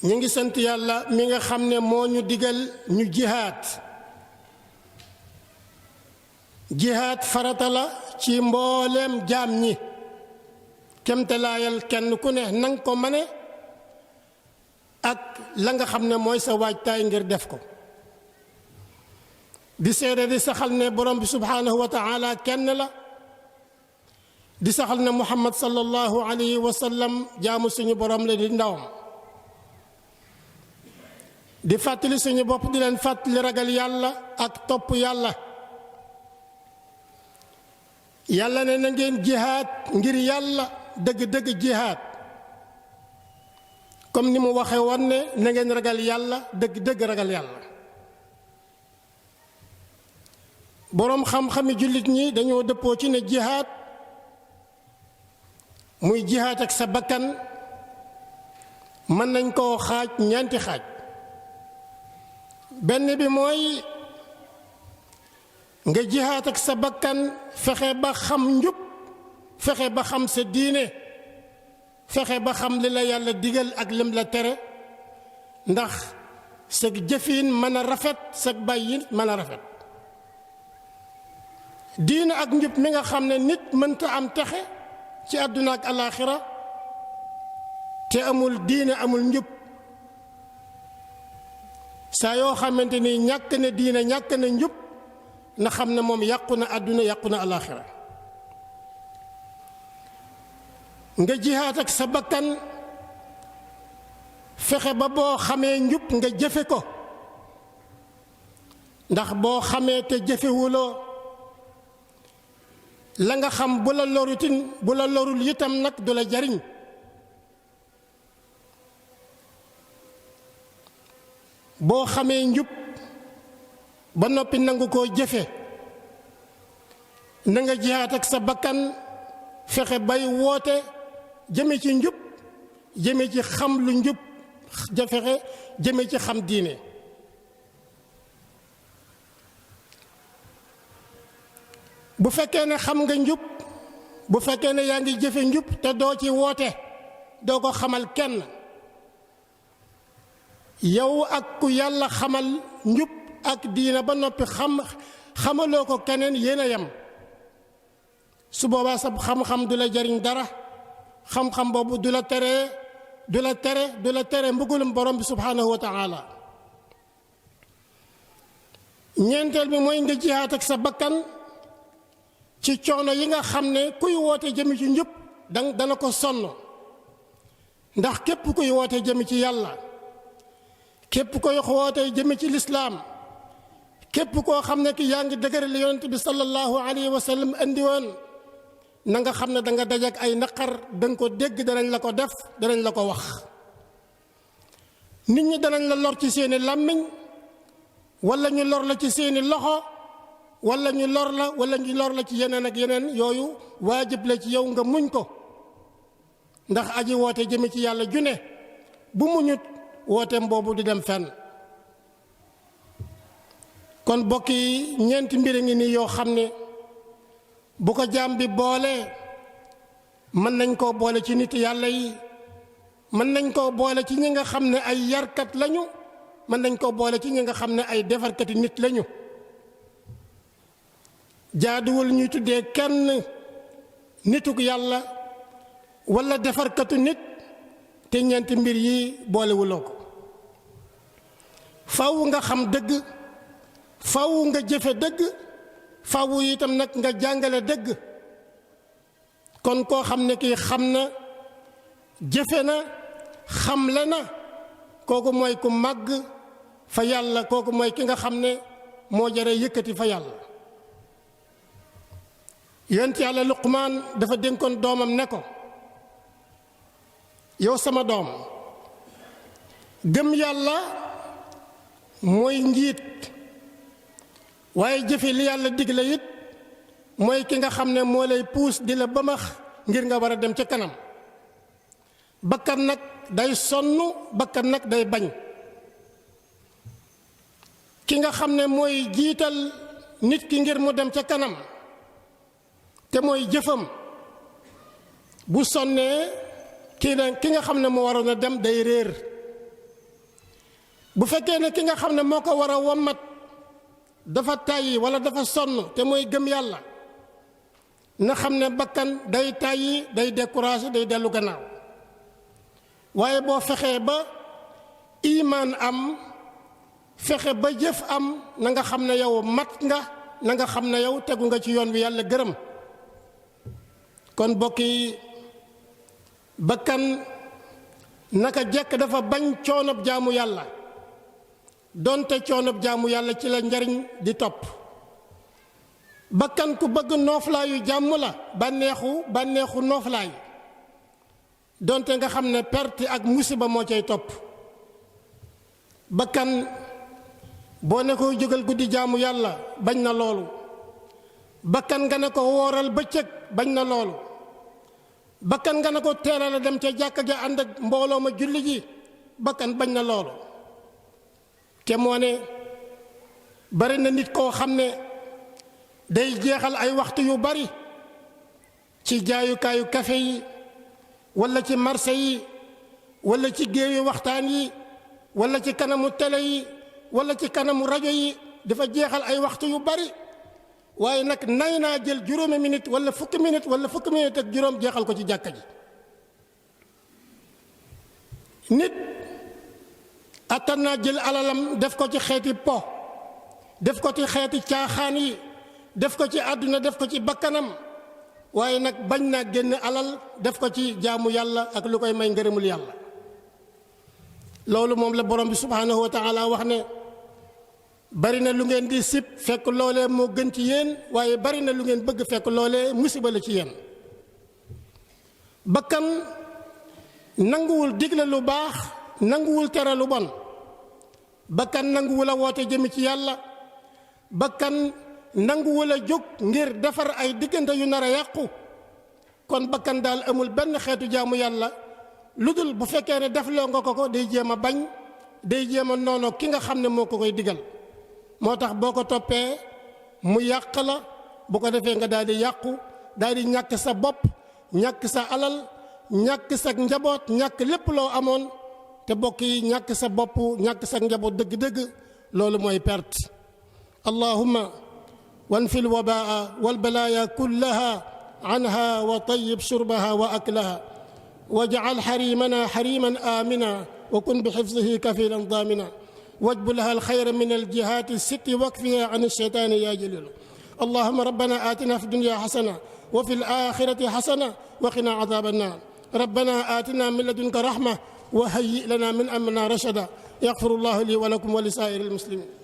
ñu ngi sant yàlla mi nga xam ne moo ñu digal ñu jihaad farata la ci mbooleem jaam ñi kemtalaayal kenn ku ne nang ko mane ak la nga xam ne mooy sa waajtaay ngir def ko di seede di saxal ne borom bi subhaanahu wa taala kenn la di saxal ne muhammad sallallahu alayhi wa sallam jaamu suñu borom la di ndawam di fàttali suñu bopp di leen fàttali ragal yàlla ak topp yàlla yàlla ne na ngeen jihaad ngir yàlla dëgg-dëgg jihaad comme ni mu waxee woon ne na ngeen ragal yàlla dëgg-dëgg ragal yàlla boroom xam-xami jullit ñi dañoo dëppoo ci ne jihaad muy jihaad ak sa bakkan mën nañ koo xaaj ñeenti xaaj benn bi mooy nga jihaad ak sa bakkan fexe ba xam njub fexe ba xam sa diine fexe ba xam li la yàlla digal ak lim la tere ndax sa jëfin mën a rafet sa bàyyin mën a rafet diine ak njub mi nga xam ne nit mënta am texe ci àdduna ak alaaxira te amul diine amul njub saa yoo xamante ni ñàkk na diine ñàkk na njub na xam ne moom yàqu na àdduna yàqu na alaaxira nga jihaat ak sa bakkan fexe ba boo xamee njub nga jëfe ko ndax boo xamee te jëfewuloo la nga xam bu la lorul itam nag du la jariñ boo xamee njub ba noppi nangu koo jëfe na nga jihaat ak sa bakkan fexe bay woote jëme ci njub jëme ci xam lu njub fexe jëme ci xam diine bu fekkee ne xam nga njub bu fekkee ne yaa ngi jëfe njub te doo ci woote doo ko xamal kenn yow ak ku yàlla xamal njub ak diina ba noppi xamaloo ko keneen yéen a yem su boobaa sa xam-xam du la jariñ dara xam-xam boobu du la tere mbugulum borom bi subhaanahu wa taala ñeenteel bi mooy nga jihaat ak sa bakkan ci coono yi nga xam ne kuy woote jëmi ci njub dana ko sonn ndax képp kuy woote jëmi ci yàlla képp koy woote jëmi ci lislaam képp koo xam ne ki yaa ngi dëgëral yonent bi sallallahu alayhi wa sallam andi woon na nga xam ne da nga dajak ay naqar danga ko dégg danañ la ko def danañ la ko wax nit ñi danañ la lor ci seeni làmmiñ wala ñu lor la ci seeni loxo wala ñu lor la ci yeneen ak yeneen yooyu waajib la ci yow nga muñ ko ndax aji woote jëme ci yàlla june bu muñut wooteem boobu di dem fenn kon bokk yi ñeenti mbir a ngi nii yoo xam ne bu ko jaam bi boole mën nañ koo boole ci nit yàlla yi mën nañ koo boole ci ñi nga xam ne ay yarkat lañu mën nañ koo boole ci ñi nga xam ne ay defarkati nit lañu jaaduwul ñuy tuddee kenn nituk yàlla wala defarkatu nit te ñeenti mbir yi boolewuloo ko faw nga xam dëgg faw nga jëfe dëgg faw itam nag nga jàngale dëgg kon koo xam ne kii xam na jëfe na xamle na kooku mooy ku màgg fa yàlla kooku mooy ki nga xam ne moo jare yëkkati fa yàlla yonent yàlla Luqmaan dafa dénkoon doomam ne ko yow sama doom gëm yàlla mooy njiit waaye jëfe li yàlla digle it mooy ki nga xam ne moo lay puus di la bamax ngir nga war a dem ca kanam bakkan nag day sonn bakkan nag day bañ ki nga xam ne mooy jiital nit ki ngir mu dem ca kanam te mooy jëfam bu sonnee ki nga xam ne mu waroon a dem day réer bu fekkee ne ki nga xam ne moo ko war a wommat dafa tàyyi wala dafa sonn te mooy gëm yàlla na xam ne bakkan day tàyyi day découragé day dellu gannaaw waaye boo fexee ba imaan am fexe ba jëf am na nga xam ne yow mat nga na nga xam ne yow tegu nga ci yoon wi yàlla gërëm kon bokk yi bakkan naka jekk dafa bañ coonob jaamu yàlla donte coonob jaamu yàlla ci la njariñ di topp bakkan ku bëgg nooflaayu jàmm la bànneexu nooflaay donte nga xam ne perte ak musiba moo cay topp bakkan boo ne ko jógal guddi jaamu yàlla bañ na loolu bakkan nga ne ko wooral bëccëg bañ na loolu bakkan nga ne ko teelal a dem ca jàkka ja ànd ak mbooloo ma julli ji bakkan bañ na loolu te moo ne bari na nit koo xam ne day jeexal ay waxtu yu bari ci jaayukaayu kafe yi walla ci marché yi walla ci géewi waxtaan yi walla ci kanamu télé yi walla ci kanamu rajo yi dafa jeexal ay waxtu yu bari waaye nag nay naa jël juróomi minute walla fukki minute ak juróom jeexal ko ci jàkka ji nit attan naa jël alalam def ko ci xeeti po def ko ci xeeti caaxaan yi def ko ci àdduna def ko ci bakkanam waaye nag bañ naa génn alal def ko ci jaamu yàlla ak lu koy may ngërëmul yàlla loolu moom la borom bi subhaanahu wa taala wax ne bari na lu ngeen di sib fekk loolee moo gën ci yéen waaye bari na lu ngeen bëgg fekk loolee musiba la ci yéen bakkan nanguwul digle lu baax nanguwul tere lu bon bakkan nanguwul a woote jëmi ci yàlla bakkan nanguwul a jóg ngir defar ay diggante yu nar a yàqu kon bakkan daal amul benn xeetu jaamu yàlla lu dul bu fekkee ne defloo nga ko day jéem a bañ day jéem a noonu ki nga xam ne moo ko koy digal moo tax boo ko toppee mu yàq la bu ko defee nga daal di yàqu daal di ñàkk sa bopp ñàkk sa alal ñàkk sa njaboot ñàkk lépp loo amoon te bokk yi ñàkk sa bopp ñàkk sa njaboot dëgg-dëgg loolu mooy perte allahumma وانفي الوباء والبلايا كلها عنها وطيب شربها وأكلها واجعل حريمنا حريما آمنا وكن بحفظه كفيلا ضامنا واجب لها الخير من الجهات الست واكفها عن الشيطان يا جليل اللهم ربنا آتنا في الدنيا حسنة وفي الآخرة حسنة وقنا عذاب النار ربنا آتنا من لدنك رحمة وهيئ لنا من أمرنا رشدا يغفر الله لي ولكم ولسائر المسلمين